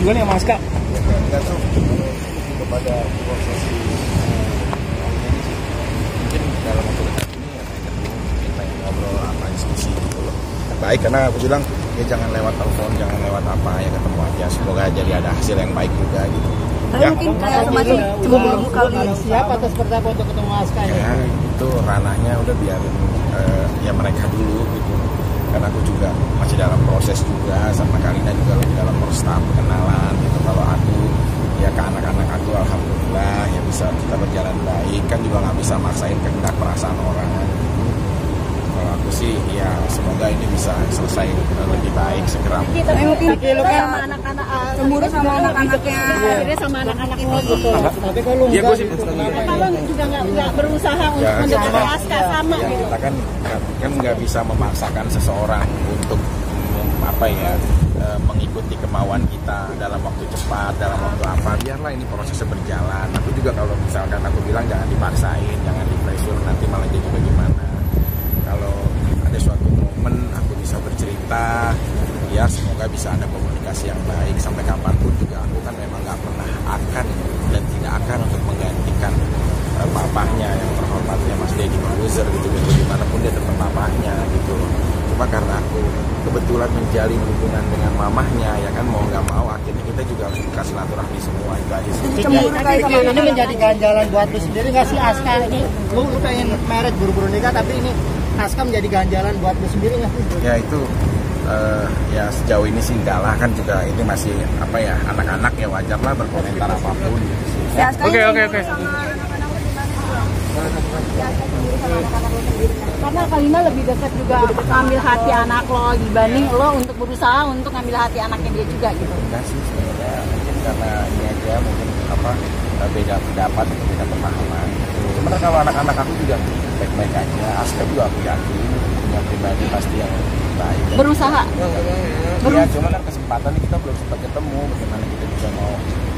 juga nih sama Aska. Enggak tuh kepada proses mungkin dalam waktu dekat ini ya kita ngobrol apa diskusi gitu loh. Baik, karena aku bilang ya jangan lewat telepon, jangan lewat apa, ya ketemu aja, semoga jadi ada hasil yang baik juga gitu. Tapi ya, mungkin kayak semacam cemburu kali siapa atau seperti apa untuk ketemu Aska ya, itu ranahnya udah biarin ya mereka dulu gitu. Karena aku juga masih dalam proses juga, sama Kalina juga lagi dalam proses tahap pengenalan gitu. Kalau aku ya ke anak-anak aku alhamdulillah ya bisa kita berjalan baik, kan juga nggak bisa maksain kehendak perasaan orang. Kalau aku sih ya semoga ini bisa selesai lebih baik segera. Kita mungkin sama anak-anak cemburu sama anak-anaknya, akhirnya sama anak-anak lo gitu. Tapi kalau ya gue sih kalau juga nggak berusaha untuk mendekati Aska sama ya, gitu. kita kan nggak bisa memaksakan seseorang untuk apa ya mengikuti kemauan kita dalam waktu cepat, dalam waktu apa, biarlah ini prosesnya berjalan. Tapi juga kalau misalkan aku bilang jangan dipaksain, jangan di-pressure, nanti malah jadi bagaimana. Kalau ada suatu momen aku bisa bercerita, ya semoga bisa ada komunikasi yang baik. Sampai kapanpun juga aku kan memang gak pernah akan dan tidak akan untuk menggantikan papahnya yang terhormatnya Mas Deddy Corbuzier gitu, dimanapun dia tetap papahnya gitu. Cuma karena aku kebetulan menjalin hubungan dengan mamahnya, ya kan mau nggak mau akhirnya kita juga harus buka silaturahmi semua itu aja sih. Ini menjadi ganjalan buat lu sendiri nggak sih Aska? Ini lu pengen married buru-buru nikah, tapi ini Aska menjadi ganjalan buat lu sendiri nggak sih? Ya itu ya sejauh ini sih enggak lah, kan juga ini masih apa ya, anak-anak ya wajar lah berkomentar apapun gitu sih. Ya, oke. Karena Kalina lebih dekat juga ngambil hati anak lo dibanding lo untuk berusaha untuk ngambil hati anaknya dia juga gitu. Enggak sih sebenarnya, mungkin karena ini aja mungkin apa beda pendapat, beda pemahaman. Sebenarnya kalau anak-anak aku juga baik-baik aja, Aska juga aku yakin punya pribadi pasti yang baik. Berusaha. Iya, cuma kan kesempatannya kita belum sempat ketemu, bagaimana kita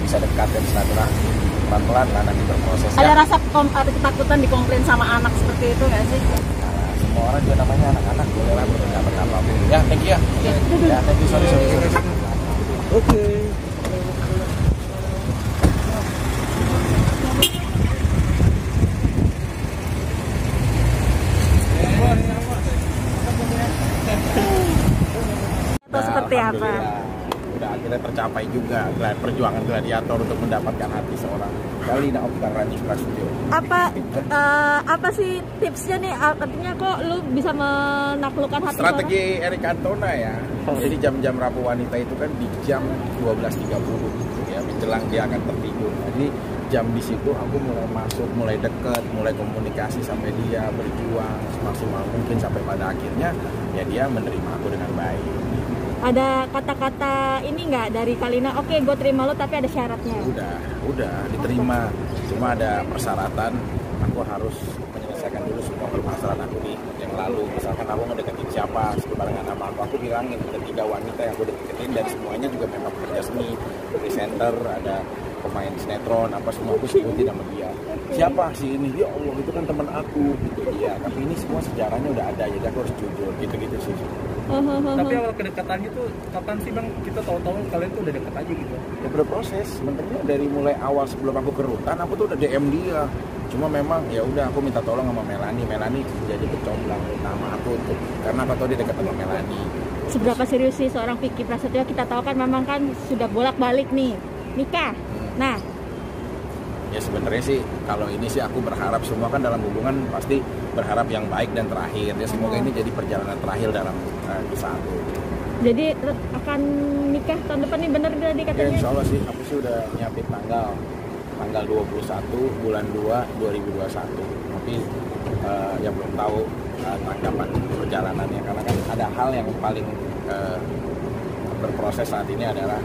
bisa dekat dan silaturahmi pelan-pelan lah nanti berproses. Ada rasa ketakutan dikomplain sama anak seperti itu nggak sih? Nah, semua orang juga namanya anak-anak, bolehlah berpendapat apapun. Ya, thank you ya. Ya, thank you, sorry. Oke. Atau seperti apa? Udah akhirnya tercapai juga perjuangan gladiator untuk mendapatkan hati seorang Kalina Oktar Ranjit Prasetyo. Apa sih tipsnya nih? Artinya kok lu bisa menaklukkan hati strategi Eric Cantona ya. Jadi jam-jam rapuh wanita itu kan di jam 12.30 gitu ya, menjelang dia akan tertidur. Jadi jam di situ aku mulai masuk, mulai dekat, mulai komunikasi sampai dia berjuang semaksimal mungkin sampai pada akhirnya ya dia menerima aku dengan baik. Ada kata-kata ini nggak dari Kalina? Oke, gue terima lo tapi ada syaratnya. Udah diterima. Cuma ada persyaratan. Aku harus menyelesaikan dulu semua permasalahan aku di yang lalu. Misalkan aku ngedeketin siapa sebarengan nama aku bilangin ada 3 wanita yang aku deketin dan semuanya juga memang pekerja seni, presenter, ada pemain sinetron, apa semua aku sebutin sama dia. Siapa sih ini? Ya Allah, itu kan teman aku gitu. Iya, tapi ini semua sejarahnya udah ada, jadi aku harus jujur gitu-gitu sih. Tapi awal kedekatannya tuh kapan sih Bang? Kita tahu-tahu kalian tuh udah deket aja gitu. Ya berproses, sebenarnya dari mulai awal sebelum aku ke Rutan aku tuh udah DM dia. Cuma memang ya udah aku minta tolong sama Melanie jadi pecomblang utama aku tuh. Karena aku tahu dia dekat sama Melanie. Seberapa serius sih seorang Vicky Prasetyo? Kita tahu kan memang kan sudah bolak-balik nih nikah. Nah, ya sebenarnya sih kalau ini sih aku berharap semua kan dalam hubungan pasti berharap yang baik dan terakhir. Ya semoga ini jadi perjalanan terakhir dalam kisah aku. Jadi akan nikah tahun depan nih, bener tadi katanya? Ya insya Allah sih, aku sih udah nyiapin tanggal 21 bulan 2 2021. Tapi yang belum tahu tanggapan perjalanannya, karena kan ada hal yang paling berproses saat ini adalah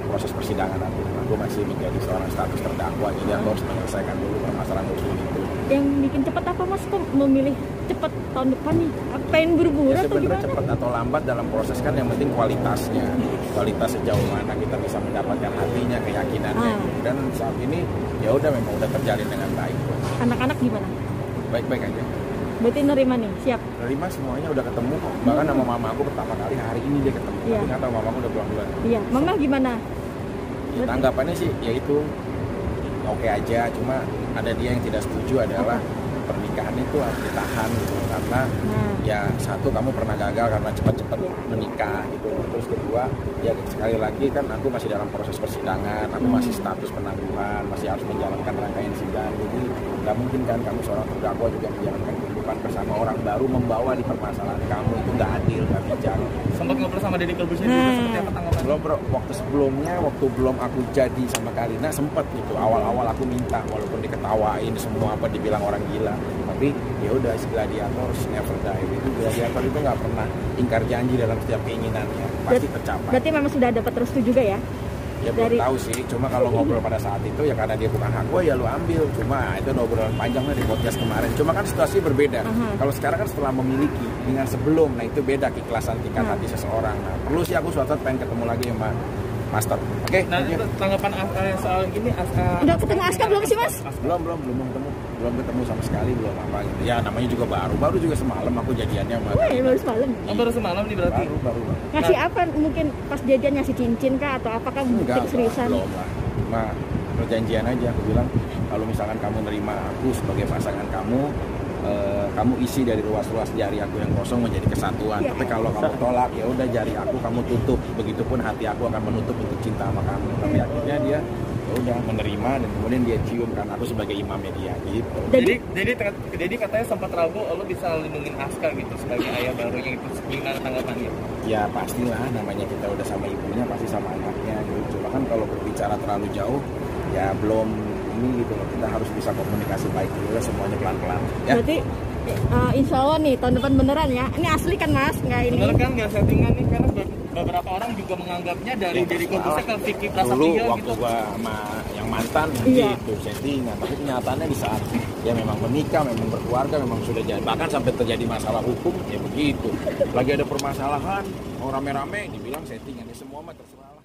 proses persidangan aku masih menjadi seorang status terdakwa, jadi aku harus menyelesaikan dulu permasalahan hukum itu. Yang bikin cepat apa Mas? Kok memilih cepat tahun depan nih? Pengen buru-buru Ya, atau sebenarnya gimana? cepat atau lambat dalam proses kan yang penting kualitasnya, kualitas sejauh mana kita bisa mendapatkan hatinya, keyakinannya. Dan saat ini ya udah memang udah terjalin dengan baik. Anak-anak gimana? Baik-baik aja. Berarti nerima nih, siap? Nerima, semuanya udah ketemu kok. Bahkan sama mama aku pertama kali hari ini dia ketemu. Iya. Tapi nggak tahu mama aku udah pulang duluan. Iya, Mama gimana? Tanggapannya sih ya itu oke aja, cuma ada dia yang tidak setuju adalah pernikahan itu harus ditahan gitu, karena ya satu kamu pernah gagal karena cepat-cepat menikah gitu, terus kedua ya sekali lagi kan aku masih dalam proses persidangan, aku masih status penangguhan, masih harus menjalankan rangkaian sidang, jadi nggak mungkin kan kamu seorang terdakwa juga menjalankan kehidupan bersama orang baru membawa di permasalahan kamu, itu nggak adil, nggak bijak. Sempat ngobrol sama Deddy Corbuzier juga seperti apa tanggapannya? Belum bro, waktu sebelumnya, waktu belum aku jadi sama Karina sempet gitu, awal-awal aku minta walaupun diketawain semua apa dibilang orang gila, tapi ya udah gladiator never die, itu gladiator itu nggak pernah ingkar janji dalam setiap keinginannya, pasti tercapai. Berarti memang sudah dapat restu juga ya? Ya belum tahu sih, cuma kalau ngobrol pada saat itu ya karena dia bukan hak gue ya lu ambil, cuma itu obrolan panjangnya di podcast kemarin, cuma kan situasi berbeda. Kalau sekarang kan setelah memiliki dengan sebelum, nah itu beda keikhlasan tingkat hati seseorang. Nah perlu sih aku suatu saat pengen ketemu lagi sama Master. Oke. Nah, tanggapan soal ini Udah ketemu Aska belum sih Mas? Belum ketemu sama sekali, belum apa gitu. Ya namanya juga baru juga semalam aku jadiannya sama. Wih, baru semalam. Baru semalam nih berarti. Baru. Ngasih apa mungkin pas jajan ngasih cincin kah atau apakah bukti keseriusan? Belum lah. Cuma perjanjian aja, aku bilang kalau misalkan kamu nerima aku sebagai pasangan kamu, kamu isi dari ruas-ruas jari aku yang kosong menjadi kesatuan. Tapi kalau kamu tolak, ya udah jari aku kamu tutup. Begitupun hati aku akan menutup untuk cinta sama kamu. Tapi akhirnya dia ya udah menerima dan kemudian dia cium karena aku sebagai imamnya dia gitu. Jadi katanya sempat ragu lo bisa lindungin Aska gitu sebagai ayah barunya, itu gimana tanggapannya? Ya pastilah, namanya kita udah sama ibunya pasti sama anaknya gitu. Cuma kan kalau berbicara terlalu jauh ya belum ini gitu loh, kita harus bisa komunikasi baik dulu, semuanya pelan-pelan ya. Berarti insya Allah nih tahun depan beneran ya? Ini asli kan Mas? Nggak ini? Bener kan, nggak settingan nih, karena beberapa orang juga menganggapnya dari Deddy Corbuzier ke Vicky Prasetyo dulu gitu. waktu gua sama yang mantan gitu settingan, tapi kenyataannya di saat ya memang menikah, memang berkeluarga, memang sudah jadi, bahkan sampai terjadi masalah hukum ya begitu. Lagi ada permasalahan, mau rame-rame dibilang settingan, ya semua mah terserah lah.